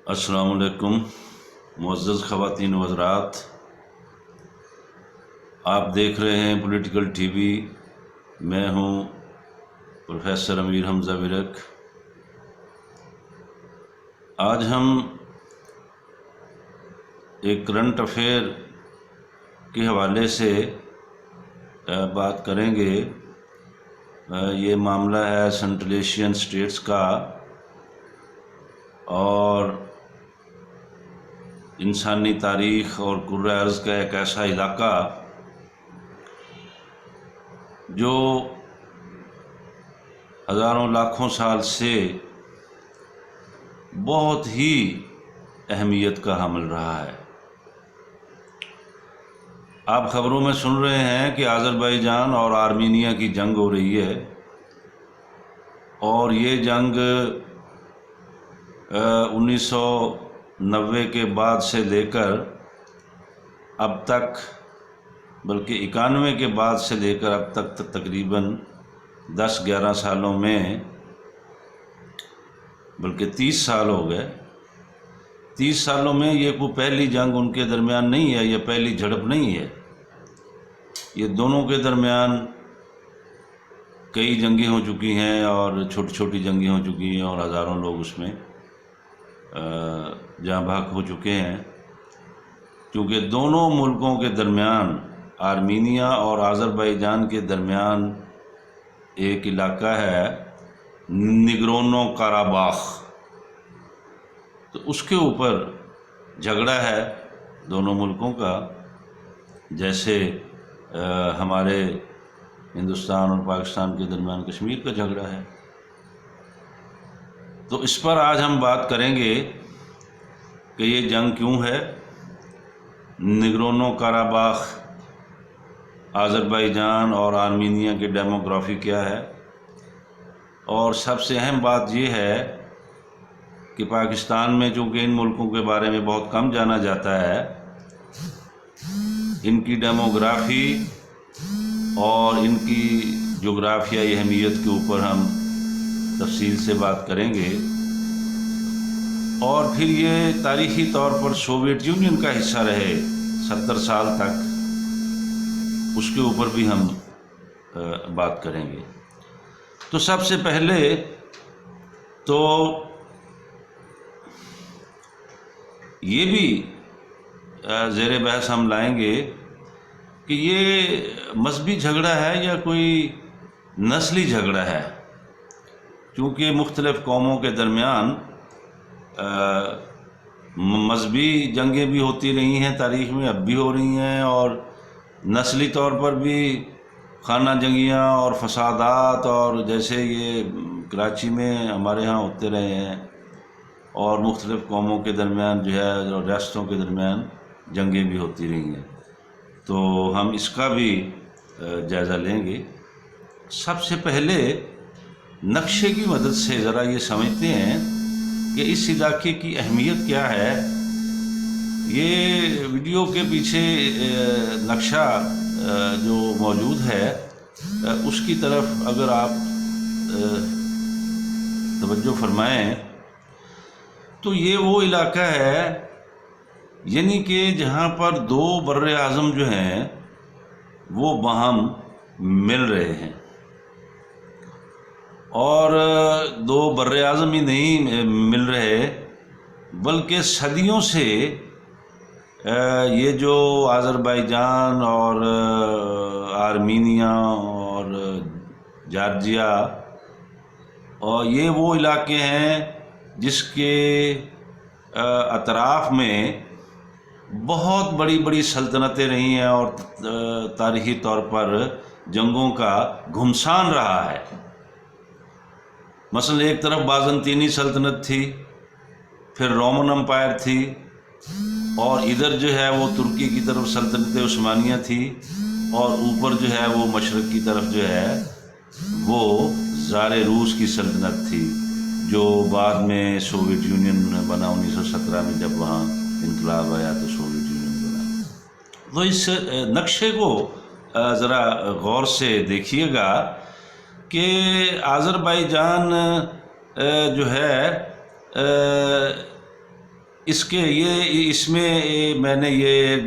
السلام علیکم معزز خواتین و حضرات، آپ دیکھ رہے ہیں پولیٹیکل ٹی وی۔ میں ہوں پروفیسر امیر حمزہ ورک۔ آج ہم ایک کرنٹ افیئر کے حوالے سے بات کریں گے۔ یہ معاملہ ہے سنٹرل ایشین اسٹیٹس کا اور انسانی تاریخ اور کرۂ ارض کا ایک ایسا علاقہ جو ہزاروں لاکھوں سال سے بہت ہی اہمیت کا حامل رہا ہے۔ آپ خبروں میں سن رہے ہیں کہ آذربائیجان اور آرمینیا کی جنگ ہو رہی ہے، اور یہ جنگ 1990 کے بعد سے لے کر اب تک، بلکہ 91 کے بعد سے لے کر اب تک تقریباً 10-11 سالوں میں، بلکہ 30 سال ہو گئے۔ 30 سالوں میں یہ کوئی پہلی جنگ ان کے درمیان نہیں ہے، یہ پہلی جھڑپ نہیں ہے۔ یہ دونوں کے درمیان کئی جنگیں ہو چکی ہیں اور چھوٹی چھوٹی جنگیں ہو چکی ہیں، اور ہزاروں لوگ اس میں جاں بحق ہو چکے ہیں، کیونکہ دونوں ملکوں کے درمیان، آرمینیا اور آذربائیجان کے درمیان ایک علاقہ ہے نگورنو قراباخ، تو اس کے اوپر جھگڑا ہے دونوں ملکوں کا، جیسے ہمارے ہندوستان اور پاکستان کے درمیان کشمیر کا جھگڑا ہے۔ تو اس پر آج ہم بات کریں گے کہ یہ جنگ کیوں ہے، نگورنو قراباخ، آذربائیجان اور آرمینیا کی ڈیموگرافی کیا ہے، اور سب سے اہم بات یہ ہے کہ پاکستان میں چونکہ ان ملکوں کے بارے میں بہت کم جانا جاتا ہے، ان کی ڈیموگرافی اور ان کی جغرافیائی اہمیت کے اوپر ہم تفصیل سے بات کریں گے، اور پھر یہ تاریخی طور پر سوویت یونین کا حصہ رہے 70 سال تک، اس کے اوپر بھی ہم بات کریں گے۔ تو سب سے پہلے تو یہ بھی زیر بحث ہم لائیں گے کہ یہ مذہبی جھگڑا ہے یا کوئی نسلی جھگڑا ہے، کیونکہ مختلف قوموں کے درمیان مذہبی جنگیں بھی ہوتی رہی ہیں تاریخ میں، اب بھی ہو رہی ہیں، اور نسلی طور پر بھی خانہ جنگیاں اور فسادات، اور جیسے یہ کراچی میں ہمارے ہاں ہوتے رہے ہیں، اور مختلف قوموں کے درمیان جو ہے اور ریاستوں کے درمیان جنگیں بھی ہوتی رہی ہیں۔ تو ہم اس کا بھی جائزہ لیں گے۔ سب سے پہلے نقشے کی مدد سے ذرا یہ سمجھتے ہیں کہ اس علاقے کی اہمیت کیا ہے۔ یہ ویڈیو کے پیچھے نقشہ جو موجود ہے، اس کی طرف اگر آپ توجہ فرمائیں تو یہ وہ علاقہ ہے، یعنی کہ جہاں پر دو بر اعظم جو ہیں وہ باہم مل رہے ہیں، اور دو بر اعظم ہی نہیں مل رہے بلکہ صدیوں سے یہ جو آذربائیجان اور آرمینیا اور جارجیا، اور یہ وہ علاقے ہیں جس کے اطراف میں بہت بڑی بڑی سلطنتیں رہی ہیں، اور تاریخی طور پر جنگوں کا گھمسان رہا ہے۔ مثلا ایک طرف بازنطینی سلطنت تھی، پھر رومن امپائر تھی، اور ادھر جو ہے وہ ترکی کی طرف سلطنت عثمانیہ تھی، اور اوپر جو ہے وہ مشرق کی طرف جو ہے وہ زار روس کی سلطنت تھی، جو بعد میں سوویت یونین بنا 1917 میں، جب وہاں انقلاب آیا تو سوویت یونین بنا۔ تو اس نقشے کو ذرا غور سے دیکھیے گا کہ آذربائیجان جو ہے اس میں میں نے یہ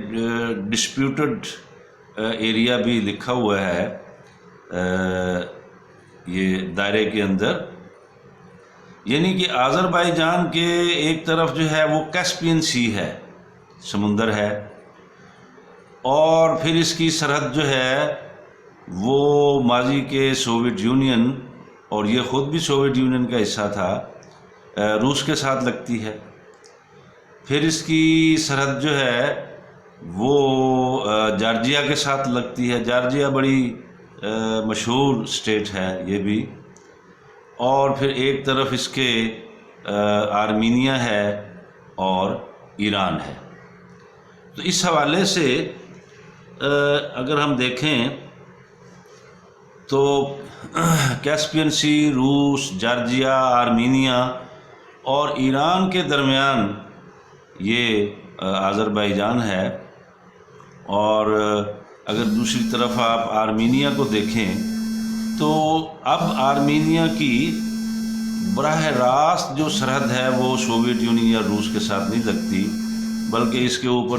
ڈسپیوٹڈ ایریا بھی لکھا ہوا ہے یہ دائرے کے اندر، یعنی کہ آذربائیجان کے ایک طرف جو ہے وہ کیسپین سی ہے، سمندر ہے، اور پھر اس کی سرحد جو ہے وہ ماضی کے سوویت یونین، اور یہ خود بھی سوویت یونین کا حصہ تھا، روس کے ساتھ لگتی ہے۔ پھر اس کی سرحد جو ہے وہ جارجیا کے ساتھ لگتی ہے۔ جارجیا بڑی مشہور اسٹیٹ ہے یہ بھی، اور پھر ایک طرف اس کے آرمینیا ہے اور ایران ہے۔ تو اس حوالے سے اگر ہم دیکھیں تو کیسپین سی، روس، جارجیا، آرمینیا اور ایران کے درمیان یہ آذربائیجان ہے، اور اگر دوسری طرف آپ آرمینیا کو دیکھیں تو اب آرمینیا کی براہ راست جو سرحد ہے وہ سوویت یونین یا روس کے ساتھ نہیں لگتی، بلکہ اس کے اوپر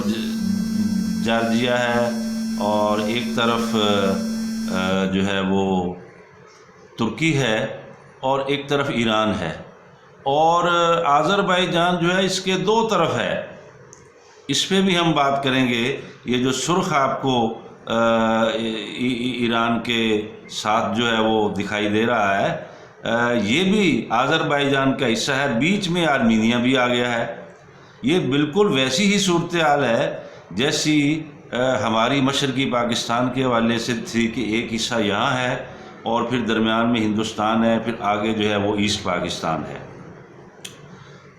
جارجیا ہے، اور ایک طرف جو ہے وہ ترکی ہے، اور ایک طرف ایران ہے، اور آذربائیجان جو ہے اس کے دو طرف ہے۔ اس پہ بھی ہم بات کریں گے۔ یہ جو سرخ آپ کو ایران کے ساتھ جو ہے وہ دکھائی دے رہا ہے، یہ بھی آذربائیجان کا حصہ ہے، بیچ میں آرمینیا بھی آ گیا ہے۔ یہ بالکل ویسی ہی صورتحال ہے جیسی ہماری مشرقی پاکستان کے حوالے سے تھی کہ ایک حصہ یہاں ہے اور پھر درمیان میں ہندوستان ہے، پھر آگے جو ہے وہ ایسٹ پاکستان ہے۔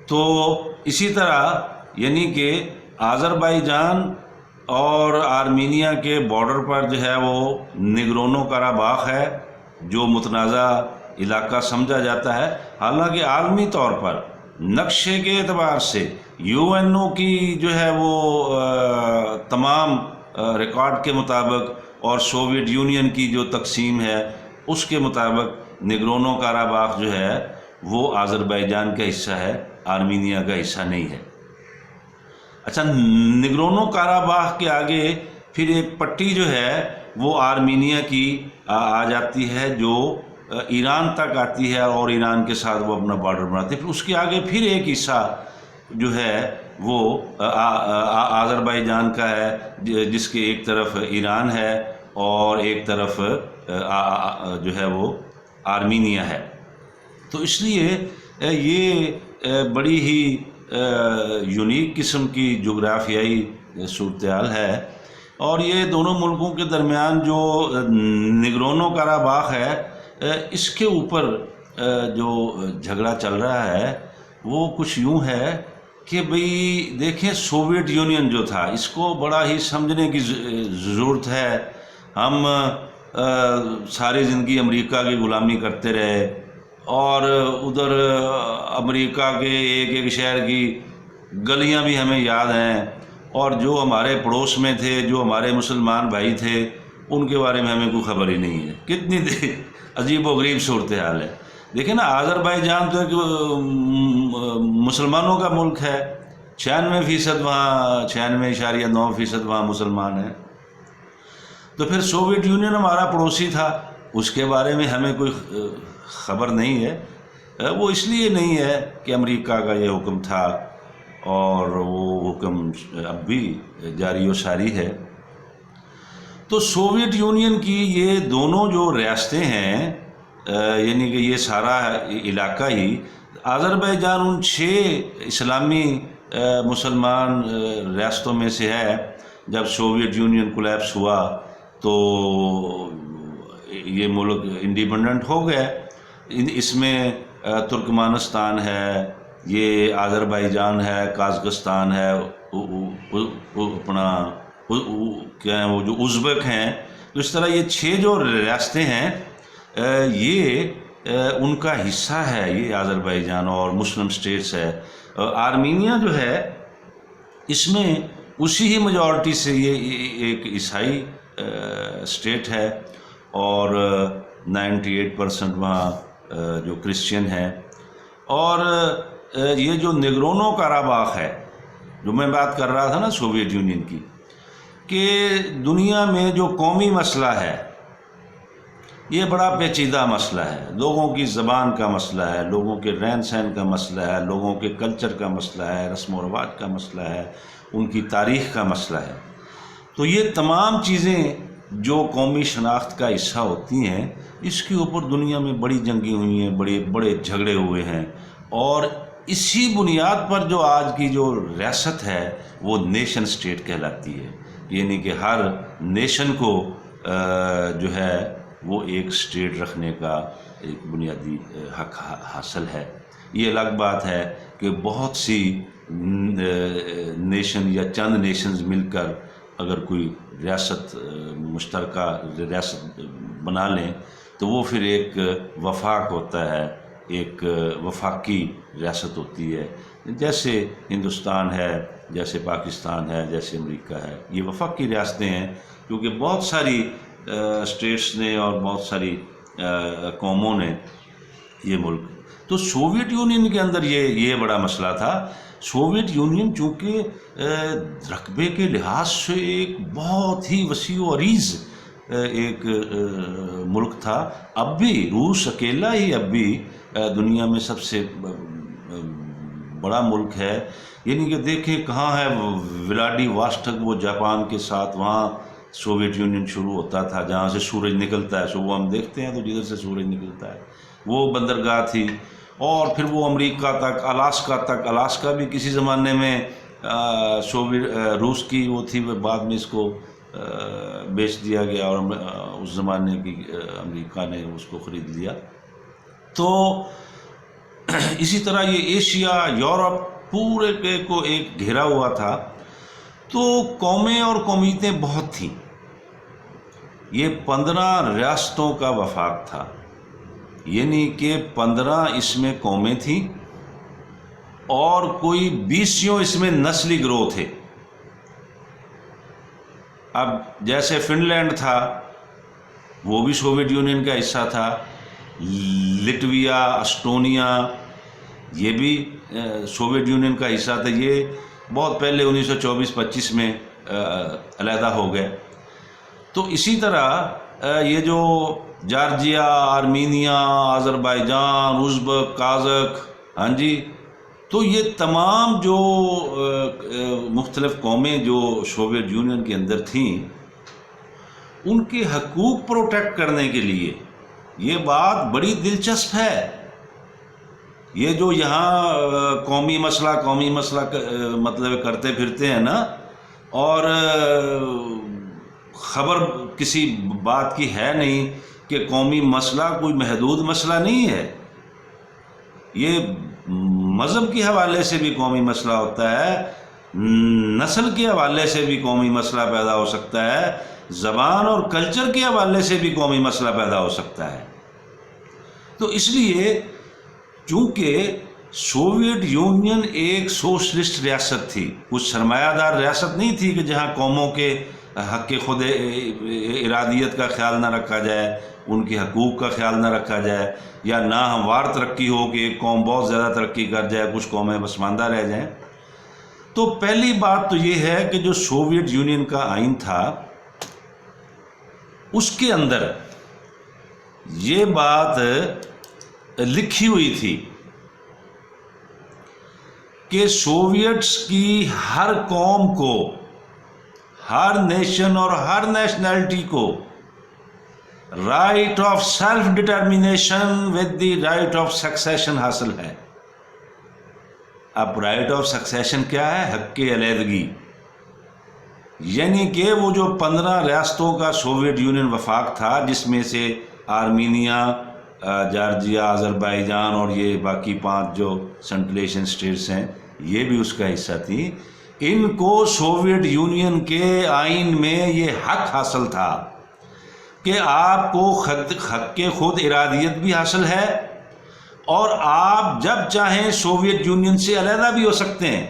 تو اسی طرح یعنی کہ آذربائیجان اور آرمینیا کے بارڈر پر جو ہے وہ نگرونو قراباخ ہے، جو متنازع علاقہ سمجھا جاتا ہے۔ حالانکہ عالمی طور پر نقشے کے اعتبار سے یو این او کی جو ہے وہ تمام ریکارڈ کے مطابق اور سوویت یونین کی جو تقسیم ہے اس کے مطابق نگرونو قراباخ جو ہے وہ آذربائیجان کا حصہ ہے، آرمینیا کا حصہ نہیں ہے۔ اچھا، نگرونو قراباخ کے آگے پھر ایک پٹی جو ہے وہ آرمینیا کی آ جاتی ہے، جو ایران تک آتی ہے، اور ایران کے ساتھ وہ اپنا بارڈر بناتے ہیں۔ پھر اس کے آگے پھر ایک حصہ جو ہے وہ آذربائیجان کا ہے، جس کے ایک طرف ایران ہے اور ایک طرف جو ہے وہ آرمینیا ہے۔ تو اس لیے یہ بڑی ہی یونیک قسم کی جغرافیائی صورتحال ہے، اور یہ دونوں ملکوں کے درمیان جو نگرونو قراباخ ہے اس کے اوپر جو جھگڑا چل رہا ہے وہ کچھ یوں ہے کہ بھئی دیکھیں، سوویت یونین جو تھا اس کو بڑا ہی سمجھنے کی ضرورت ہے۔ ہم ساری زندگی امریکہ کی غلامی کرتے رہے، اور ادھر امریکہ کے ایک ایک شہر کی گلیاں بھی ہمیں یاد ہیں، اور جو ہمارے پڑوس میں تھے، جو ہمارے مسلمان بھائی تھے، ان کے بارے میں ہمیں کوئی خبر ہی نہیں ہے۔ کتنی عجیب و غریب صورتحال ہے۔ دیکھیں نا، آذربائیجان تو ایک مسلمانوں کا ملک ہے، 96% وہاں 96.9% وہاں مسلمان ہیں۔ تو پھر سوویت یونین ہمارا پڑوسی تھا، اس کے بارے میں ہمیں کوئی خبر نہیں ہے۔ وہ اس لیے نہیں ہے کہ امریکہ کا یہ حکم تھا، اور وہ حکم اب بھی جاری و ساری ہے۔ تو سوویت یونین کی یہ دونوں جو ریاستیں ہیں، یعنی کہ یہ سارا علاقہ ہی، آذربائیجان ان 6 اسلامی مسلمان ریاستوں میں سے ہے۔ جب سوویت یونین کولیپس ہوا تو یہ ملک انڈیپینڈنٹ ہو گئے۔ اس میں ترکمانستان ہے، یہ آذربائیجان ہے، قازقستان ہے، اپنا کیا ہیں وہ جو ازبک ہیں۔ تو اس طرح یہ 6 جو ریاستیں ہیں یہ ان کا حصہ ہے، یہ آذربائیجان اور مسلم سٹیٹس ہے۔ آرمینیا جو ہے اس میں اسی ہی میجورٹی سے یہ ایک عیسائی سٹیٹ ہے، اور 98% وہاں جو کرسچین ہیں۔ اور یہ جو نگرونو قراباخ ہے جو میں بات کر رہا تھا نا سوویت یونین کی، کہ دنیا میں جو قومی مسئلہ ہے یہ بڑا پیچیدہ مسئلہ ہے، لوگوں کی زبان کا مسئلہ ہے، لوگوں کے رہن سہن کا مسئلہ ہے، لوگوں کے کلچر کا مسئلہ ہے، رسم و رواج کا مسئلہ ہے، ان کی تاریخ کا مسئلہ ہے۔ تو یہ تمام چیزیں جو قومی شناخت کا حصہ ہوتی ہیں، اس کے اوپر دنیا میں بڑی جنگیں ہوئی ہیں، بڑے بڑے جھگڑے ہوئے ہیں، اور اسی بنیاد پر جو آج کی جو ریاست ہے وہ نیشن سٹیٹ کہلاتی ہے، یعنی کہ ہر نیشن کو جو ہے وہ ایک سٹیٹ رکھنے کا ایک بنیادی حق حاصل ہے۔ یہ الگ بات ہے کہ بہت سی نیشن یا چند نیشنز مل کر اگر کوئی ریاست مشترکہ ریاست بنا لیں تو وہ پھر ایک وفاق ہوتا ہے، ایک وفاقی ریاست ہوتی ہے، جیسے ہندوستان ہے، جیسے پاکستان ہے، جیسے امریکہ ہے۔ یہ وفاقی ریاستیں ہیں کیونکہ بہت ساری اسٹیٹس نے اور بہت ساری قوموں نے یہ ملک۔ تو سوویت یونین کے اندر یہ بڑا مسئلہ تھا۔ سوویت یونین چونکہ رقبے کے لحاظ سے ایک بہت ہی وسیع و عریض ایک ملک تھا، اب بھی روس اکیلا ہی اب بھی دنیا میں سب سے بڑا ملک ہے۔ یعنی کہ دیکھیں کہاں ہے ولاڈی واسٹک، وہ جاپان کے ساتھ، وہاں سوویت یونین شروع ہوتا تھا، جہاں سے سورج نکلتا ہے، صبح ہم دیکھتے ہیں تو جدھر سے سورج نکلتا ہے وہ بندرگاہ تھی، اور پھر وہ امریکہ تک، الاسکا تک۔ الاسکا بھی کسی زمانے میں روس کی وہ تھی، بعد میں اس کو بیچ دیا گیا اور اس زمانے کی امریکہ نے اس کو خرید لیا۔ تو اسی طرح یہ ایشیا، یورپ پورے کو ایک گھیرا ہوا تھا۔ تو قومیں اور قومیتیں بہت تھیں، یہ 15 ریاستوں کا وفاق تھا، یعنی کہ 15 اس میں قومیں تھیں اور کوئی 20 اس میں نسلی گروہ تھے۔ اب جیسے فن لینڈ تھا وہ بھی سوویت یونین کا حصہ تھا، لٹویا، اسٹونیا یہ بھی سوویت یونین کا حصہ تھا۔ یہ بہت پہلے 1924-25 میں علیحدہ ہو گئے۔ تو اسی طرح یہ جو جارجیا، آرمینیا، آذربائیجان، ازبک، قازق، ہاں جی، تو یہ تمام جو مختلف قومیں جو سوویت یونین کے اندر تھیں، ان کے حقوق پروٹیکٹ کرنے کے لیے یہ بات بڑی دلچسپ ہے۔ یہ جو یہاں قومی مسئلہ مطلب کرتے پھرتے ہیں نا، اور خبر کسی بات کی ہے نہیں کہ قومی مسئلہ کوئی محدود مسئلہ نہیں ہے۔ یہ مذہب کے حوالے سے بھی قومی مسئلہ ہوتا ہے، نسل کے حوالے سے بھی قومی مسئلہ پیدا ہو سکتا ہے، زبان اور کلچر کے حوالے سے بھی قومی مسئلہ پیدا ہو سکتا ہے۔ تو اس لیے چونکہ سوویت یونین ایک سوشلسٹ ریاست تھی، کچھ سرمایہ دار ریاست نہیں تھی کہ جہاں قوموں کے حق خود ارادیت کا خیال نہ رکھا جائے، ان کے حقوق کا خیال نہ رکھا جائے، یا ناہموار ترقی ہو کہ ایک قوم بہت زیادہ ترقی کر جائے، کچھ قومیں بس ماندہ رہ جائیں۔ تو پہلی بات تو یہ ہے کہ جو سوویت یونین کا آئین تھا اس کے اندر یہ بات لکھی ہوئی تھی کہ سوویٹس کی ہر قوم کو، ہر نیشن اور ہر نیشنلٹی کو right of self determination with the right of succession حاصل ہے۔ اب رائٹ آف سکسیشن کیا ہے؟ حق علیحدگی، یعنی کہ وہ جو 15 ریاستوں کا سوویت یونین وفاق تھا، جس میں سے آرمینیا، جارجیا، آذربائیجان اور یہ باقی 5 جو سنٹرل ایشین اسٹیٹس ہیں یہ بھی اس کا حصہ تھی، ان کو سوویت یونین کے آئین میں یہ حق حاصل تھا کہ آپ کو حق خود ارادیت بھی حاصل ہے، اور آپ جب چاہیں سوویت یونین سے علیحدہ بھی ہو سکتے ہیں۔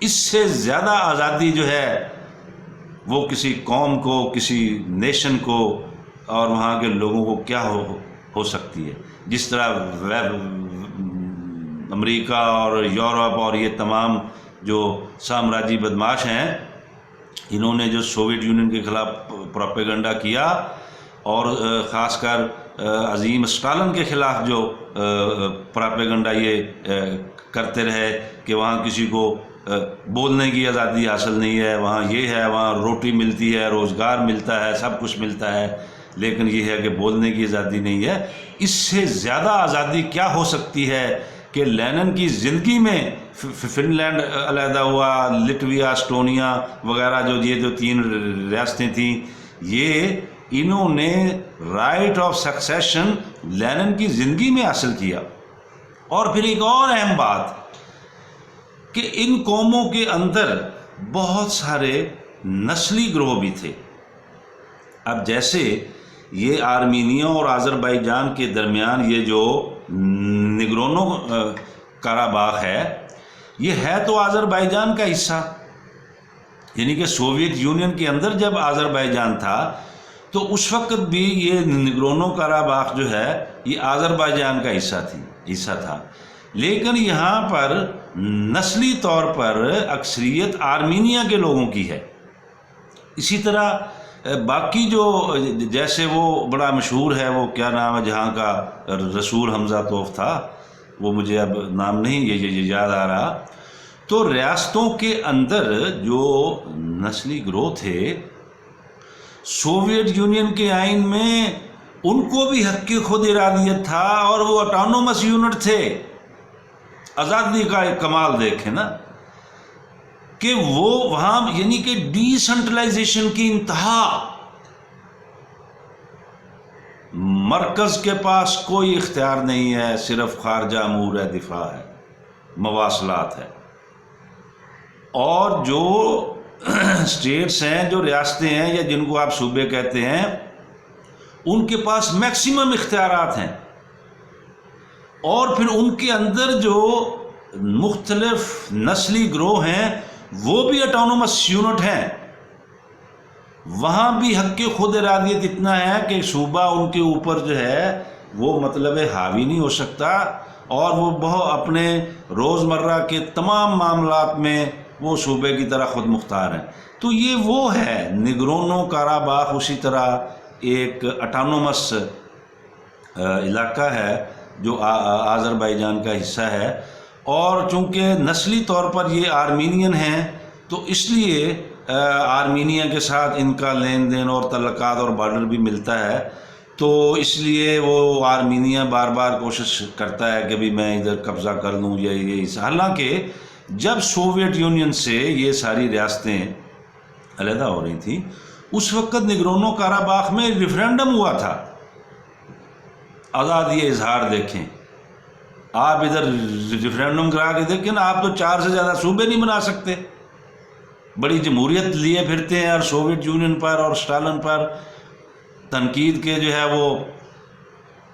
اس سے زیادہ آزادی جو ہے وہ کسی قوم کو، کسی نیشن کو اور وہاں کے لوگوں کو کیا ہو سکتی ہے؟ جس طرح امریکہ اور یورپ اور یہ تمام جو سامراجی بدماش ہیں، انہوں نے جو سوویت یونین کے خلاف پروپیگنڈا کیا، اور خاص کر عظیم اسٹالن کے خلاف جو پروپیگنڈا یہ کرتے رہے کہ وہاں کسی کو بولنے کی آزادی حاصل نہیں ہے، وہاں یہ ہے، وہاں روٹی ملتی ہے، روزگار ملتا ہے، سب کچھ ملتا ہے، لیکن یہ ہے کہ بولنے کی آزادی نہیں ہے۔ اس سے زیادہ آزادی کیا ہو سکتی ہے کہ لینن کی زندگی میں فن لینڈ علیحدہ ہوا، لٹویا، اسٹونیا وغیرہ یہ جو 3 ریاستیں تھیں، یہ انہوں نے رائٹ آف سکسیشن لینن کی زندگی میں حاصل کیا۔ اور پھر ایک اور اہم بات کہ ان قوموں کے اندر بہت سارے نسلی گروہ بھی تھے۔ اب جیسے یہ آرمینیا اور آذربائیجان کے درمیان یہ جو نگرونو قراباغ ہے، یہ ہے تو آذربائیجان کا حصہ، یعنی کہ سوویت یونین کے اندر جب آذربائیجان تھا تو اس وقت بھی یہ نگرونو قراباغ جو ہے یہ آذربائیجان کا حصہ تھا، لیکن یہاں پر نسلی طور پر اکثریت آرمینیا کے لوگوں کی ہے۔ اسی طرح باقی جو جیسے وہ بڑا مشہور ہے، وہ کیا نام ہے جہاں کا رسول حمزہ توف تھا، وہ مجھے اب نام نہیں یہ یاد آ رہا۔ تو ریاستوں کے اندر جو نسلی گروہ تھے، سوویت یونین کے آئین میں ان کو بھی حق خود ارادیت تھا، اور وہ اٹانومس یونٹ تھے۔ آزادی کا ایک کمال دیکھیں نا کہ وہ وہاں یعنی کہ ڈی سینٹرلائزیشن کی انتہا، مرکز کے پاس کوئی اختیار نہیں ہے، صرف خارجہ امور ہے، دفاع ہے، مواصلات ہے، اور جو اسٹیٹس ہیں، جو ریاستیں ہیں یا جن کو آپ صوبے کہتے ہیں، ان کے پاس میکسیمم اختیارات ہیں، اور پھر ان کے اندر جو مختلف نسلی گروہ ہیں وہ بھی اٹانومس یونٹ ہیں۔ وہاں بھی حق خود ارادیت اتنا ہے کہ صوبہ ان کے اوپر جو ہے وہ مطلب حاوی نہیں ہو سکتا، اور وہ بہت اپنے روزمرہ کے تمام معاملات میں وہ صوبے کی طرح خود مختار ہیں۔ تو یہ وہ ہے نگرونو قراباغ، اسی طرح ایک اٹانومس علاقہ ہے جو آذربائیجان کا حصہ ہے، اور چونکہ نسلی طور پر یہ آرمینین ہیں تو اس لیے آرمینیا کے ساتھ ان کا لین دین اور تعلقات اور بارڈر بھی ملتا ہے، تو اس لیے وہ آرمینیا بار بار کوشش کرتا ہے کہ بھی میں ادھر قبضہ کر لوں یا یہ۔ حالانکہ جب سوویت یونین سے یہ ساری ریاستیں علیحدہ ہو رہی تھیں، اس وقت نگرونو قراباغ میں ریفرینڈم ہوا تھا، آزادی اظہار دیکھیں آپ ادھر ریفرینڈم کرا کے دیکھیں نا، آپ تو 4 سے زیادہ صوبے نہیں بنا سکتے، بڑی جمہوریت لیے پھرتے ہیں اور سوویت یونین پر اور اسٹالن پر تنقید کے جو ہے وہ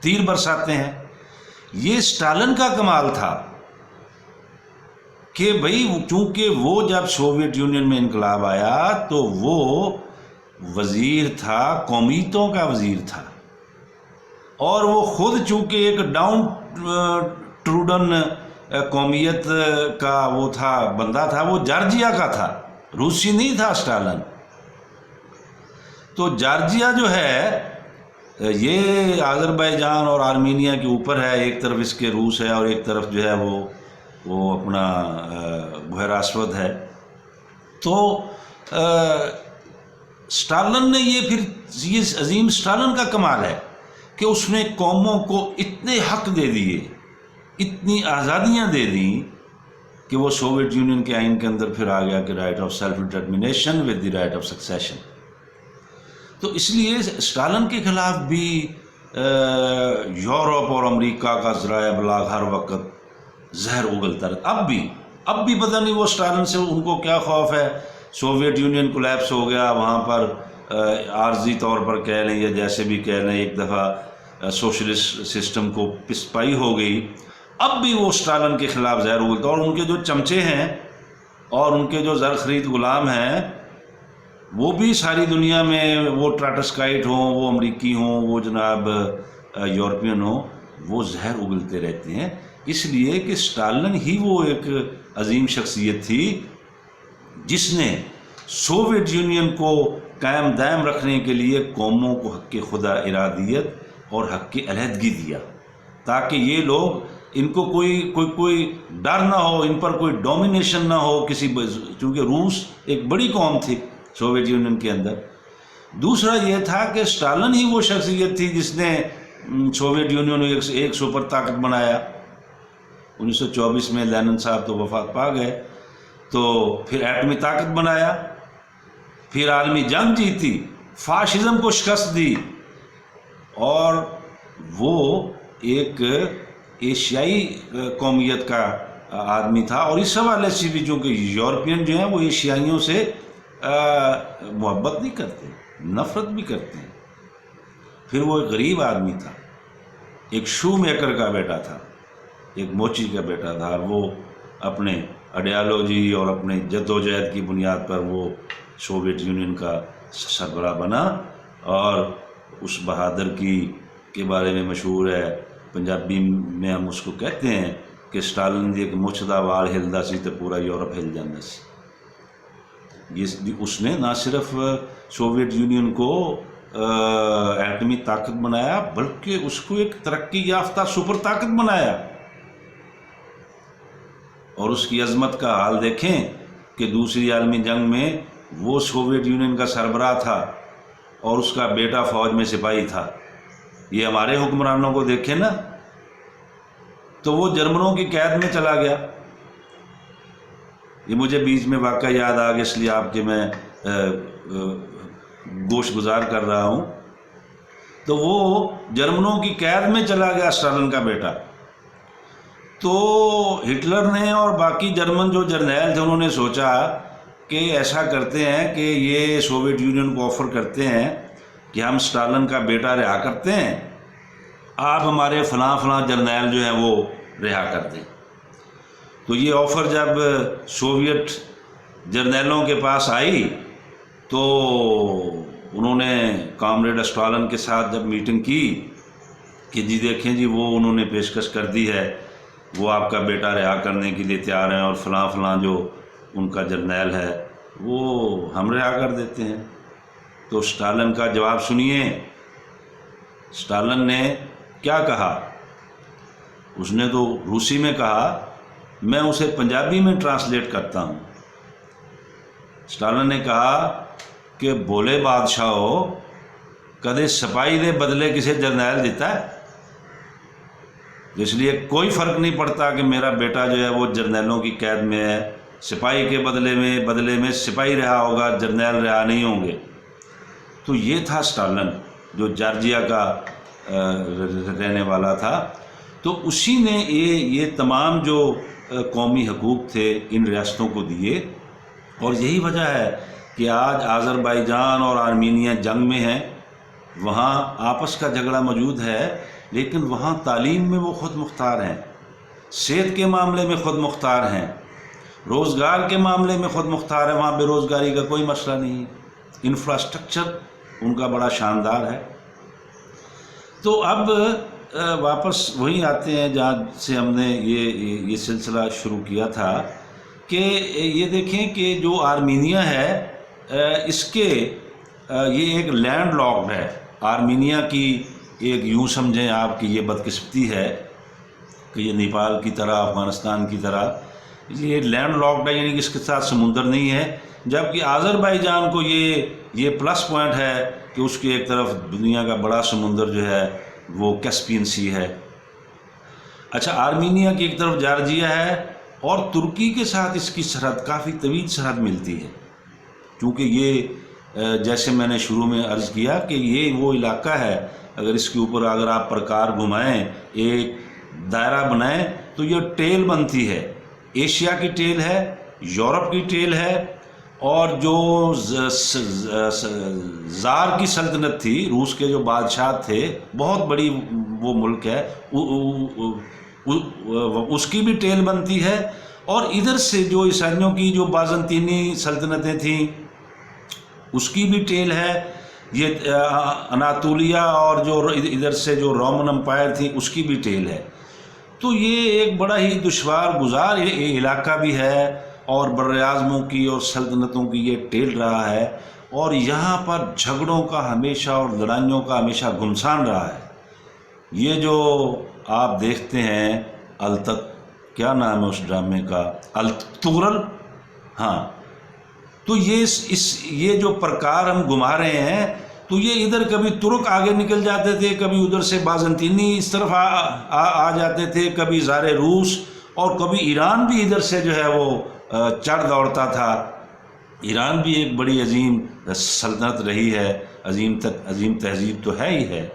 تیر برساتے ہیں۔ یہ اسٹالن کا کمال تھا کہ بھئی چونکہ وہ جب سوویت یونین میں انقلاب آیا تو وہ وزیر تھا، قومیتوں کا وزیر تھا، اور وہ خود چونکہ ایک ڈاؤن ٹروڈن قومیت کا وہ تھا، بندہ تھا، وہ جارجیا کا تھا، روسی نہیں تھا اسٹالن۔ تو جارجیا جو ہے یہ آذربائیجان اور آرمینیا کے اوپر ہے، ایک طرف اس کے روس ہے اور ایک طرف جو ہے وہ اپنا بحیرہ اسود ہے۔ تو اسٹالن نے یہ عظیم اسٹالن کا کمال ہے کہ اس نے قوموں کو اتنے حق دے دیے، اتنی آزادیاں دے دیں کہ وہ سوویت یونین کے آئین کے اندر پھر آ گیا کہ right of self determination with the right of succession. تو اس لیے اسٹالن کے خلاف بھی یورپ اور امریکہ کا ذرائع ابلاغ ہر وقت زہر اگلتا رہتا۔ اب بھی پتہ نہیں وہ اسٹالن سے ان کو کیا خوف ہے۔ سوویت یونین کولیپس ہو گیا، وہاں پر عارضی طور پر کہہ لیں یا جیسے بھی کہہ لیں، ایک دفعہ سوشلسٹ سسٹم کو پسپائی ہو گئی، اب بھی وہ اسٹالن کے خلاف زہر اگلتا، اور ان کے جو چمچے ہیں اور ان کے جو زر خرید غلام ہیں وہ بھی ساری دنیا میں، وہ ٹراٹسکائٹ ہوں، وہ امریکی ہوں، وہ جناب یورپین ہوں، وہ زہر اگلتے رہتے ہیں، اس لیے کہ اسٹالن ہی وہ ایک عظیم شخصیت تھی جس نے سوویت یونین کو قائم دائم رکھنے کے لیے قوموں کو حق خدا ارادیت اور حق علیحدگی دیا، تاکہ یہ لوگ ان کو کوئی ڈر نہ ہو، ان پر کوئی ڈومینیشن نہ ہو کسی، چونکہ روس ایک بڑی قوم تھی سوویت یونین کے اندر۔ دوسرا یہ تھا کہ اسٹالن ہی وہ شخصیت تھی جس نے سوویت یونین کو ایک سپر طاقت بنایا۔ 1924 میں لینن صاحب تو وفات پا گئے، تو پھر ایٹمی طاقت بنایا، پھر عالمی جنگ جیتی، فاشزم کو شکست دی، اور وہ ایک ایشیائی قومیت کا آدمی تھا، اور اس حوالے سے بھی چونکہ یورپین جو ہیں وہ ایشیائیوں سے محبت نہیں کرتے، نفرت بھی کرتے ہیں۔ پھر وہ ایک غریب آدمی تھا، ایک شو میکر کا بیٹا تھا، ایک موچی کا بیٹا تھا، اور وہ اپنے آئیڈیالوجی اور اپنے جدوجہد کی بنیاد پر وہ سوویت یونین کا سربراہ بنا، اور اس بہادر کے بارے میں مشہور ہے، پنجابی میں ہم اس کو کہتے ہیں کہ اسٹالن دی ایک مچھ دا وال ہلدا سی تو پورا یورپ ہل جاتا سی۔ اس نے نہ صرف سوویت یونین کو ایٹمی طاقت بنایا، بلکہ اس کو ایک ترقی یافتہ سپر طاقت بنایا۔ اور اس کی عظمت کا حال دیکھیں کہ دوسری عالمی جنگ میں وہ سوویت یونین کا سربراہ تھا اور اس کا بیٹا فوج میں سپاہی تھا۔ یہ ہمارے حکمرانوں کو دیکھیں نا، تو وہ جرمنوں کی قید میں چلا گیا۔ یہ مجھے بیچ میں واقعہ یاد آ گیا، اس لیے آپ کے میں گوش گزار کر رہا ہوں۔ تو وہ جرمنوں کی قید میں چلا گیا اسٹالن کا بیٹا، تو ہٹلر نے اور باقی جرمن جو جرنیل تھے انہوں نے سوچا کہ ایسا کرتے ہیں کہ یہ سوویت یونین کو آفر کرتے ہیں کہ ہم اسٹالن کا بیٹا رہا کرتے ہیں، آپ ہمارے فلاں فلاں جرنیل جو ہیں وہ رہا کر دیں۔ تو یہ آفر جب سوویت جرنیلوں کے پاس آئی تو انہوں نے کامریڈ اسٹالن کے ساتھ جب میٹنگ کی کہ جی دیکھیں جی وہ انہوں نے پیشکش کر دی ہے، وہ آپ کا بیٹا رہا کرنے کے لیے تیار ہیں، اور فلاں فلاں جو ان کا جرنیل ہے وہ ہم رہا کر دیتے ہیں۔ تو اسٹالن کا جواب سنیے، اسٹالن نے کیا کہا؟ اس نے تو روسی میں کہا، میں اسے پنجابی میں ٹرانسلیٹ کرتا ہوں۔ اسٹالن نے کہا کہ بولے بادشاہ ہو، کدے سپاہی دے بدلے کسے جرنیل دیتا ہے؟ اس لیے کوئی فرق نہیں پڑتا کہ میرا بیٹا جو ہے وہ جرنیلوں کی قید میں ہے، سپاہی کے بدلے میں سپاہی رہا ہوگا، جرنیل رہا نہیں ہوں گے۔ تو یہ تھا اسٹالن جو جارجیا کا رہنے والا تھا۔ تو اسی نے یہ تمام جو قومی حقوق تھے ان ریاستوں کو دیے، اور یہی وجہ ہے کہ آج آذربائیجان اور آرمینیا جنگ میں ہیں، وہاں آپس کا جھگڑا موجود ہے، لیکن وہاں تعلیم میں وہ خود مختار ہیں، صحت کے معاملے میں خود مختار ہیں، روزگار کے معاملے میں خود مختار ہیں، وہاں بے روزگاری کا کوئی مسئلہ نہیں، انفراسٹرکچر ان کا بڑا شاندار ہے۔ تو اب واپس وہیں آتے ہیں جہاں سے ہم نے یہ سلسلہ شروع کیا تھا، کہ یہ دیکھیں کہ جو آرمینیا ہے اس کے یہ ایک لینڈ لاکڈ ہے۔ آرمینیا کی ایک یوں سمجھیں آپ کہ یہ بدقسمتی ہے کہ یہ نیپال کی طرح، افغانستان کی طرح یہ لینڈ لاکڈ ہے، یعنی کہ اس کے ساتھ سمندر نہیں ہے، جبکہ آذربائیجان کو یہ پلس پوائنٹ ہے کہ اس کی ایک طرف دنیا کا بڑا سمندر جو ہے وہ کیسپین سی ہے۔ اچھا، آرمینیا کی ایک طرف جارجیا ہے، اور ترکی کے ساتھ اس کی سرحد کافی طویل سرحد ملتی ہے، کیونکہ یہ جیسے میں نے شروع میں عرض کیا کہ یہ وہ علاقہ ہے، اگر اس کے اوپر اگر آپ پرکار گھمائیں، ایک دائرہ بنائیں تو یہ ٹیل بنتی ہے، ایشیا کی ٹیل ہے، یورپ کی ٹیل ہے، اور جو زار کی سلطنت تھی، روس کے جو بادشاہ تھے، بہت بڑی وہ ملک ہے، اس کی بھی ٹیل بنتی ہے، اور ادھر سے جو عیسائیوں کی جو بازنطینی سلطنتیں تھیں اس کی بھی ٹیل ہے، یہ اناطولیہ اور جو ادھر سے جو رومن امپائر تھی اس کی بھی ٹیل ہے۔ تو یہ ایک بڑا ہی دشوار گزار علاقہ بھی ہے، اور بر اعظموں کی اور سلطنتوں کی یہ ٹیل رہا ہے، اور یہاں پر جھگڑوں کا ہمیشہ اور لڑائیوں کا ہمیشہ گھمسان رہا ہے۔ یہ جو آپ دیکھتے ہیں کیا نام ہے اس ڈرامے کا، التغرل، ہاں، تو یہ جو پرکار ہم گھما رہے ہیں، تو یہ ادھر کبھی ترک آگے نکل جاتے تھے، کبھی ادھر سے بازنطینی اس طرف آ جاتے تھے، کبھی زار روس، اور کبھی ایران بھی ادھر سے جو ہے وہ چڑھ دوڑتا تھا۔ ایران بھی ایک بڑی عظیم سلطنت رہی ہے، عظیم تہذیب تو ہے ہی ہے۔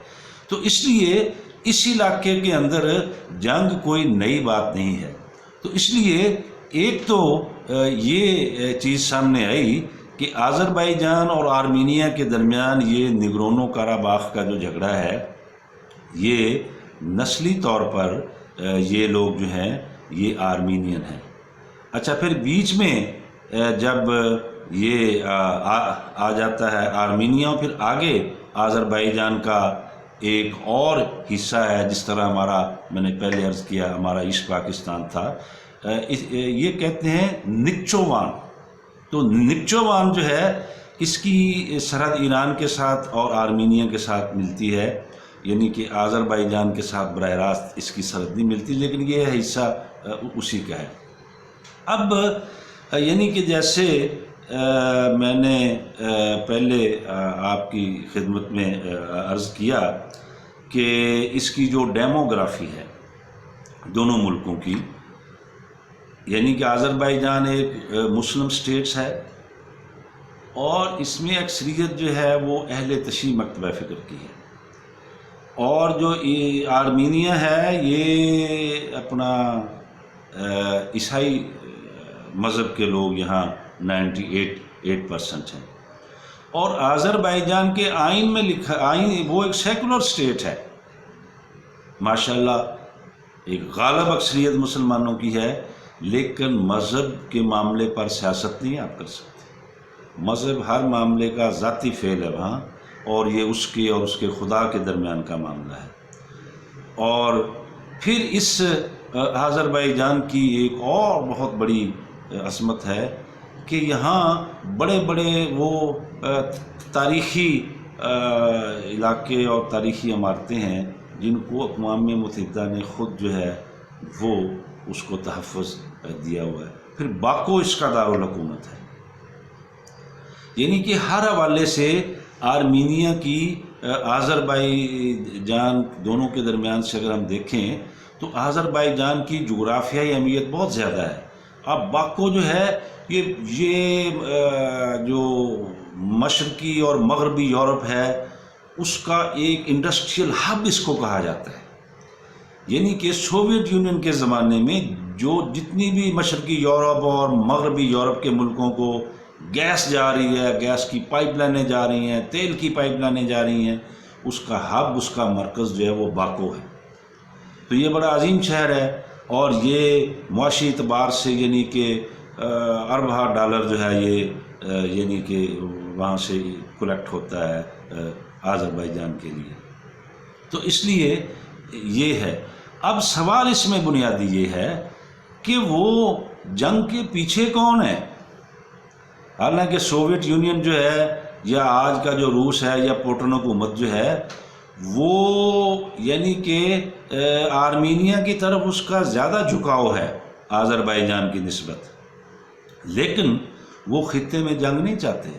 تو اس لیے اس علاقے کے اندر جنگ کوئی نئی بات نہیں ہے۔ تو اس لیے ایک تو یہ چیز سامنے آئی کہ آذربائیجان اور آرمینیا کے درمیان یہ نگورنو قراباخ کا جو جھگڑا ہے، یہ نسلی طور پر یہ لوگ جو ہیں یہ آرمینین ہیں۔ اچھا، پھر بیچ میں جب یہ آ جاتا ہے آرمینیا، اور پھر آگے آذربائیجان کا ایک اور حصہ ہے، جس طرح میں نے پہلے عرض کیا ہمارا ایسٹ پاکستان تھا، یہ کہتے ہیں نکچوان۔ تو نکچوان جو ہے، اس کی سرحد ایران کے ساتھ اور آرمینیا کے ساتھ ملتی ہے، یعنی کہ آذربائیجان کے ساتھ براہ راست اس کی سرحد نہیں ملتی، لیکن یہ حصہ اسی کا ہے۔ اب یعنی کہ جیسے میں نے پہلے آپ کی خدمت میں عرض کیا کہ اس کی جو ڈیموگرافی ہے دونوں ملکوں کی، یعنی کہ آذربائیجان ایک مسلم سٹیٹس ہے، اور اس میں اکثریت جو ہے وہ اہل تشیع مکتبہ فکر کی ہے، اور جو آرمینیا ہے یہ اپنا عیسائی مذہب کے لوگ یہاں 98% ہیں، اور آذربائیجان کے آئین میں لکھا، وہ ایک سیکولر سٹیٹ ہے، ماشاءاللہ ایک غالب اکثریت مسلمانوں کی ہے، لیکن مذہب کے معاملے پر سیاست نہیں آپ کر سکتے۔ مذہب ہر معاملے کا ذاتی فعل ہے وہاں، اور یہ اس کے اور اس کے خدا کے درمیان کا معاملہ ہے۔ اور پھر اس آذربائیجان کی ایک اور بہت بڑی عظمت ہے کہ یہاں بڑے بڑے وہ تاریخی علاقے اور تاریخی عمارتیں ہیں جن کو اقوام متحدہ نے خود جو ہے وہ اس کو تحفظ دیا ہوا ہے۔ پھر باکو اس کا دارالحکومت ہے، یعنی کہ ہر حوالے سے آرمینیا کی آذربائیجان دونوں کے درمیان سے اگر ہم دیکھیں تو آذربائیجان کی جغرافیائی اہمیت بہت زیادہ ہے۔ اب باکو جو ہے یہ جو مشرقی اور مغربی یورپ ہے اس کا ایک انڈسٹریل ہب اس کو کہا جاتا ہے، یعنی کہ سوویت یونین کے زمانے میں جو جتنی بھی مشرقی یورپ اور مغربی یورپ کے ملکوں کو گیس جا رہی ہے، گیس کی پائپ لائنیں جا رہی ہیں، تیل کی پائپ لائنیں جا رہی ہیں، اس کا ہب، اس کا مرکز جو ہے وہ باکو ہے۔ تو یہ بڑا عظیم شہر ہے، اور یہ معاشی اعتبار سے یعنی کہ اربہ ڈالر جو ہے یہ یعنی کہ وہاں سے کلیکٹ ہوتا ہے آذربائیجان کے لیے۔ تو اس لیے یہ ہے۔ اب سوال اس میں بنیادی یہ ہے کہ وہ جنگ کے پیچھے کون ہے؟ حالانکہ سوویت یونین جو ہے یا آج کا جو روس ہے یا پوٹن حکومت جو ہے وہ یعنی کہ آرمینیا کی طرف اس کا زیادہ جھکاؤ ہے آذربائیجان کی نسبت، لیکن وہ خطے میں جنگ نہیں چاہتے۔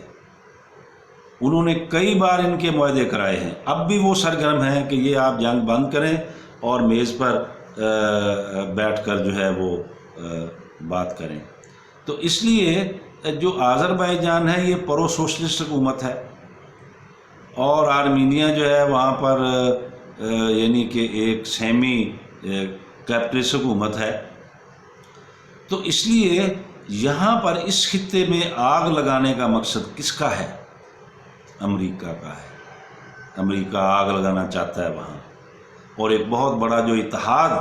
انہوں نے کئی بار ان کے معاہدے کرائے ہیں، اب بھی وہ سرگرم ہیں کہ یہ آپ جنگ بند کریں اور میز پر بیٹھ کر جو ہے وہ بات کریں۔ تو اس لیے جو آذربائیجان ہے یہ پرو سوشلسٹ حکومت ہے، اور آرمینیا جو ہے وہاں پر یعنی کہ ایک سیمی کیپٹلسٹ حکومت ہے۔ تو اس لیے یہاں پر اس خطے میں آگ لگانے کا مقصد کس کا ہے؟ امریکہ کا ہے۔ امریکہ آگ لگانا چاہتا ہے وہاں، اور ایک بہت بڑا جو اتحاد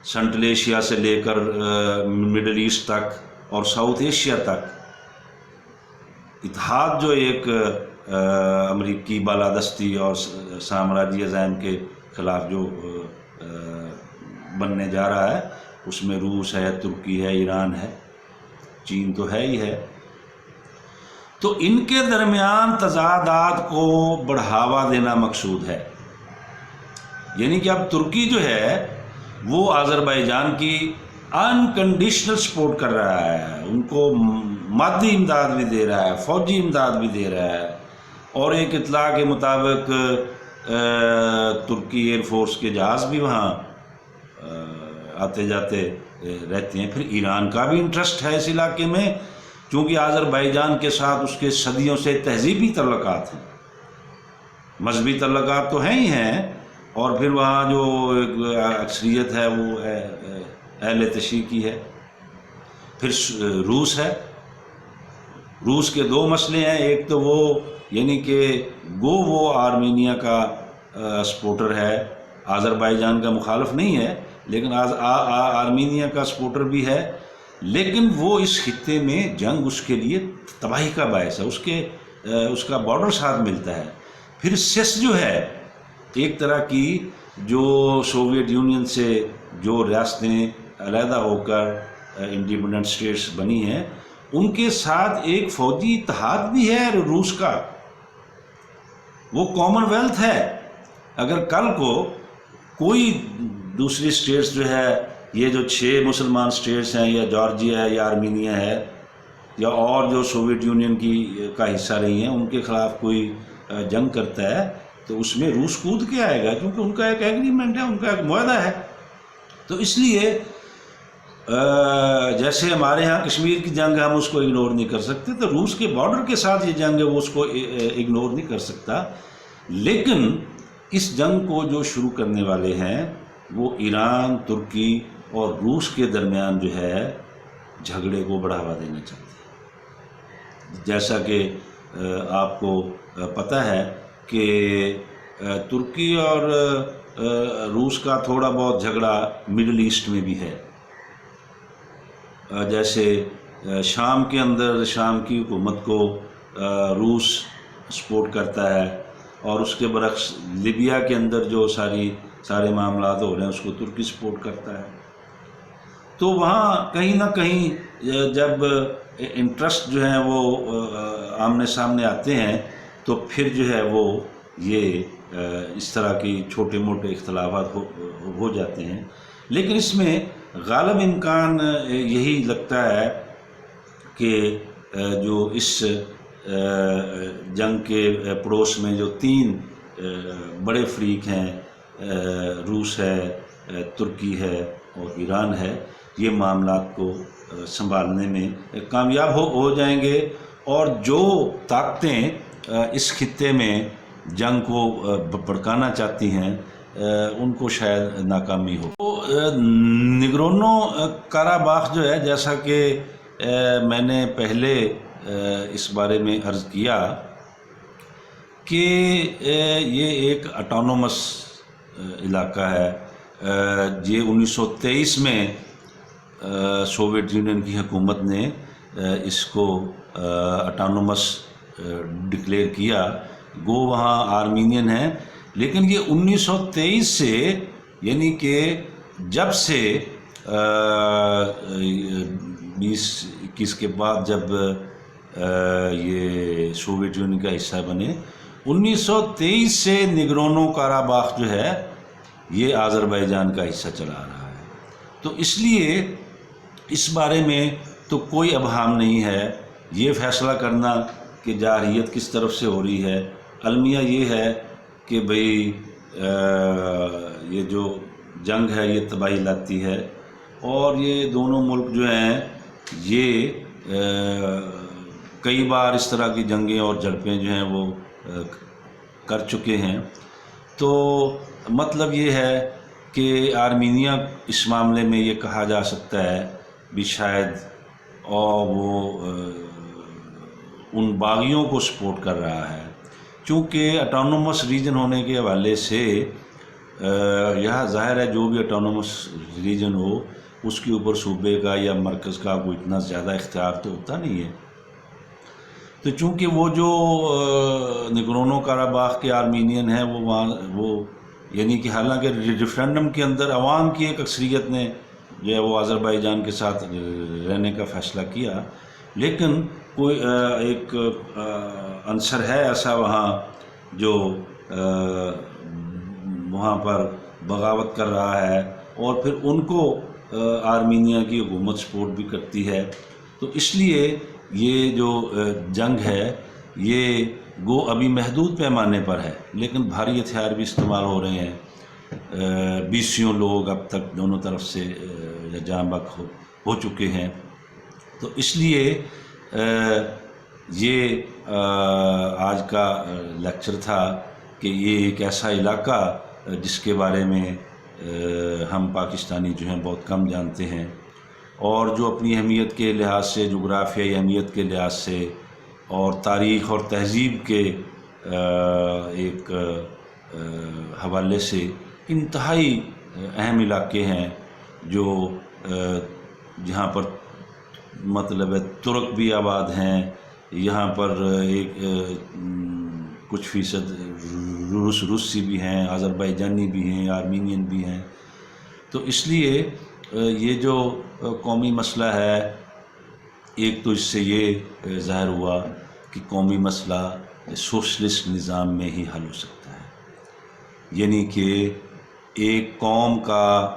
سنٹرل ایشیا سے لے کر مڈل ایسٹ تک اور ساؤتھ ایشیا تک اتحاد جو ایک امریکی بالادستی اور سامراجی عزائم کے خلاف جو بننے جا رہا ہے، اس میں روس ہے، ترکی ہے، ایران ہے، چین تو ہے ہی ہے۔ تو ان کے درمیان تضادات کو بڑھاوا دینا مقصود ہے، یعنی کہ اب ترکی جو ہے وہ آذربائیجان کی انکنڈیشنل سپورٹ کر رہا ہے، ان کو مادی امداد بھی دے رہا ہے، فوجی امداد بھی دے رہا ہے، اور ایک اطلاع کے مطابق ترکی ایئر فورس کے جہاز بھی وہاں آتے جاتے رہتے ہیں۔ پھر ایران کا بھی انٹرسٹ ہے اس علاقے میں، چونکہ آذربائیجان کے ساتھ اس کے صدیوں سے تہذیبی تعلقات ہیں، مذہبی تعلقات تو ہیں ہی ہیں، اور پھر وہاں جو اکثریت ہے وہ اہل تشیع کی ہے۔ پھر روس ہے، روس کے دو مسئلے ہیں، ایک تو وہ یعنی کہ وہ آرمینیا کا سپورٹر ہے، آذربائیجان کا مخالف نہیں ہے، لیکن آرمینیا کا سپورٹر بھی ہے، لیکن وہ اس خطے میں جنگ اس کے لیے تباہی کا باعث ہے، اس کا بارڈر ساتھ ملتا ہے۔ پھر سیس جو ہے، ایک طرح کی جو سوویت یونین سے جو ریاستیں علیحدہ ہو کر انڈیپینڈنٹ اسٹیٹس بنی ہیں، ان کے ساتھ ایک فوجی اتحاد بھی ہے روس کا، وہ کامن ویلتھ ہے۔ اگر کل کو کوئی دوسری اسٹیٹس جو ہے، یہ جو 6 مسلمان اسٹیٹس ہیں، یا جارجیا ہے، یا آرمینیا ہے، یا اور جو سوویت یونین کا حصہ رہی ہیں، ان کے خلاف کوئی جنگ کرتا ہے تو اس میں روس کود کے آئے گا، کیونکہ ان کا ایک ایگریمنٹ ہے، ان کا ایک معاہدہ ہے۔ تو اس لیے جیسے ہمارے ہاں کشمیر کی جنگ ہم اس کو اگنور نہیں کر سکتے، تو روس کے بارڈر کے ساتھ یہ جنگ ہے وہ اس کو اگنور نہیں کر سکتا۔ لیکن اس جنگ کو جو شروع کرنے والے ہیں وہ ایران، ترکی اور روس کے درمیان جو ہے جھگڑے کو بڑھاوا دینا چاہتے ہیں۔ جیسا کہ آپ کو پتہ ہے کہ ترکی اور روس کا تھوڑا بہت جھگڑا مڈل ایسٹ میں بھی ہے، جیسے شام کے اندر شام کی حکومت کو روس سپورٹ کرتا ہے، اور اس کے برعکس لیبیا کے اندر جو سارے معاملات ہو رہے ہیں اس کو ترکی سپورٹ کرتا ہے۔ تو وہاں کہیں نہ کہیں جب انٹرسٹ جو ہیں وہ آمنے سامنے آتے ہیں تو پھر جو ہے وہ یہ اس طرح کی چھوٹے موٹے اختلافات ہو جاتے ہیں۔ لیکن اس میں غالب امکان یہی لگتا ہے کہ جو اس جنگ کے پڑوس میں جو 3 بڑے فریق ہیں، روس ہے، ترکی ہے اور ایران ہے، یہ معاملات کو سنبھالنے میں کامیاب ہو جائیں گے، اور جو طاقتیں اس خطے میں جنگ کو بھڑکانا چاہتی ہیں ان کو شاید ناکامی ہو۔ تو نگورنو قراباخ جو ہے، جیسا کہ میں نے پہلے اس بارے میں عرض کیا کہ یہ ایک اٹانومس علاقہ ہے۔ یہ 1923 میں سوویت یونین کی حکومت نے اس کو اٹانومس ڈکلیئر کیا، گو وہاں آرمینین ہے، لیکن یہ 1923 سے، یعنی کہ جب سے 2021 کے بعد جب یہ سوویت یونین کا حصہ بنے، 1923 سے نگورنو قراباخ جو ہے یہ آذربائیجان کا حصہ چلا رہا ہے۔ تو اس لیے اس بارے میں تو کوئی ابہام نہیں ہے، یہ فیصلہ کرنا کہ جارحیت کس طرف سے ہو رہی ہے۔ المیہ یہ ہے کہ بھئی یہ جو جنگ ہے یہ تباہی لاتی ہے، اور یہ دونوں ملک جو ہیں یہ کئی بار اس طرح کی جنگیں اور جھڑپیں جو ہیں وہ کر چکے ہیں۔ تو مطلب یہ ہے کہ آرمینیا اس معاملے میں یہ کہا جا سکتا ہے بھی شاید اور وہ ان باغیوں کو سپورٹ کر رہا ہے، چونکہ اٹانومس ریجن ہونے کے حوالے سے یہاں ظاہر ہے جو بھی اٹانومس ریجن ہو اس کے اوپر صوبے کا یا مرکز کا کوئی اتنا زیادہ اختیار تو ہوتا نہیں ہے۔ تو چونکہ وہ جو نگورنو قراباخ کے آرمینین ہیں وہ یعنی کہ حالانکہ ریفرینڈم کے اندر عوام کی ایک اکثریت نے جو ہے وہ آذربائیجان کے ساتھ رہنے کا فیصلہ کیا، لیکن کوئی ایک عنصر ہے ایسا وہاں جو وہاں پر بغاوت کر رہا ہے، اور پھر ان کو آرمینیا کی حکومت سپورٹ بھی کرتی ہے۔ تو اس لیے یہ جو جنگ ہے یہ گو ابھی محدود پیمانے پر ہے، لیکن بھاری ہتھیار بھی استعمال ہو رہے ہیں، 20 لوگ اب تک دونوں طرف سے جاں بحق ہو چکے ہیں۔ تو اس لیے یہ آج کا لیکچر تھا کہ یہ ایک ایسا علاقہ جس کے بارے میں ہم پاکستانی جو ہیں بہت کم جانتے ہیں، اور جو اپنی اہمیت کے لحاظ سے، جغرافیائی اہمیت کے لحاظ سے اور تاریخ اور تہذیب کے ایک حوالے سے انتہائی اہم علاقے ہیں، جو جہاں پر مطلب ہے ترک بھی آباد ہیں، یہاں پر ایک کچھ فیصد روسی بھی ہیں، آذربائیجانی بھی ہیں، آرمینین بھی ہیں۔ تو اس لیے یہ جو قومی مسئلہ ہے، ایک تو اس سے یہ ظاہر ہوا کہ قومی مسئلہ سوشلسٹ نظام میں ہی حل ہو سکتا ہے، یعنی کہ ایک قوم کا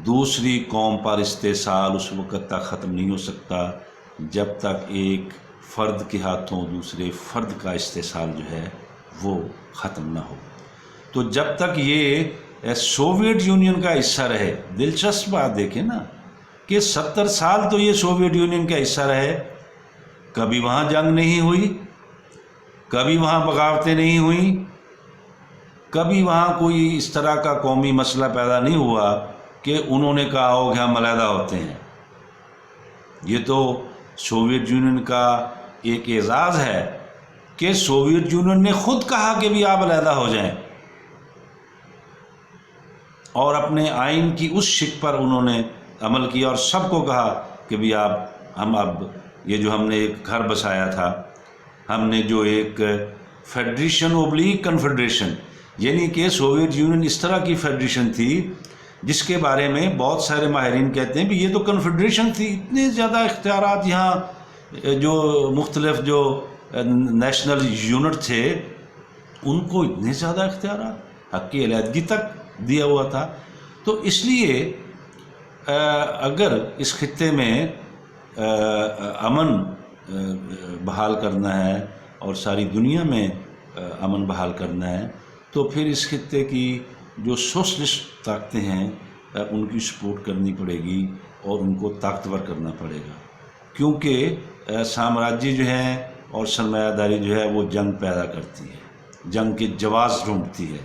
دوسری قوم پر استحصال اس وقت تک ختم نہیں ہو سکتا جب تک ایک فرد کے ہاتھوں دوسرے فرد کا استحصال جو ہے وہ ختم نہ ہو۔ تو جب تک یہ سوویت یونین کا حصہ رہے، دلچسپ بات دیکھیں نا کہ 70 سال تو یہ سوویت یونین کا حصہ رہے، کبھی وہاں جنگ نہیں ہوئی، کبھی وہاں بغاوتیں نہیں ہوئیں، کبھی وہاں کوئی اس طرح کا قومی مسئلہ پیدا نہیں ہوا کہ انہوں نے کہا ہو کہ ہم علیحدہ ہوتے ہیں۔ یہ تو سوویت یونین کا ایک اعزاز ہے کہ سوویت یونین نے خود کہا کہ بھی آپ علیحدہ ہو جائیں، اور اپنے آئین کی اس شک پر انہوں نے عمل کیا اور سب کو کہا کہ بھی ہم اب یہ جو ہم نے ایک گھر بسایا تھا، ہم نے جو ایک فیڈریشن اوبلیک کنفیڈریشن، یعنی کہ سوویت یونین اس طرح کی فیڈریشن تھی جس کے بارے میں بہت سارے ماہرین کہتے ہیں بھی یہ تو کنفیڈریشن تھی، اتنے زیادہ اختیارات یہاں جو مختلف جو نیشنل یونٹ تھے ان کو اتنے زیادہ اختیارات، حق کی علیحدگی تک دیا ہوا تھا۔ تو اس لیے اگر اس خطے میں امن بحال کرنا ہے اور ساری دنیا میں امن بحال کرنا ہے تو پھر اس خطے کی جو سوشلسٹ طاقتیں ہیں ان کی سپورٹ کرنی پڑے گی اور ان کو طاقتور کرنا پڑے گا، کیونکہ سامراجی جو ہیں اور سرمایہ داری جو ہے وہ جنگ پیدا کرتی ہے، جنگ کے جواز ڈھونڈتی ہے،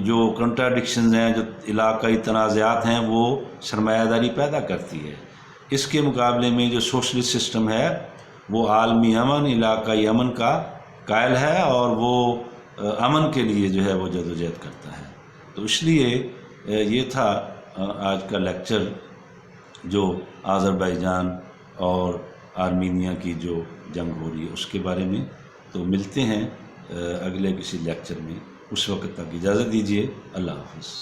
جو کنٹراڈکشنز ہیں، جو علاقائی تنازعات ہیں وہ سرمایہ داری پیدا کرتی ہے۔ اس کے مقابلے میں جو سوشلسٹ سسٹم ہے وہ عالمی امن، علاقائی امن کا قائل ہے اور وہ امن کے لیے جو ہے وہ جدوجہد کرتا ہے۔ تو اس لیے یہ تھا آج کا لیکچر جو آذربائیجان اور آرمینیا کی جو جنگ ہو رہی ہے اس کے بارے میں۔ تو ملتے ہیں اگلے کسی لیکچر میں، اس وقت تک اجازت دیجیے، اللہ حافظ۔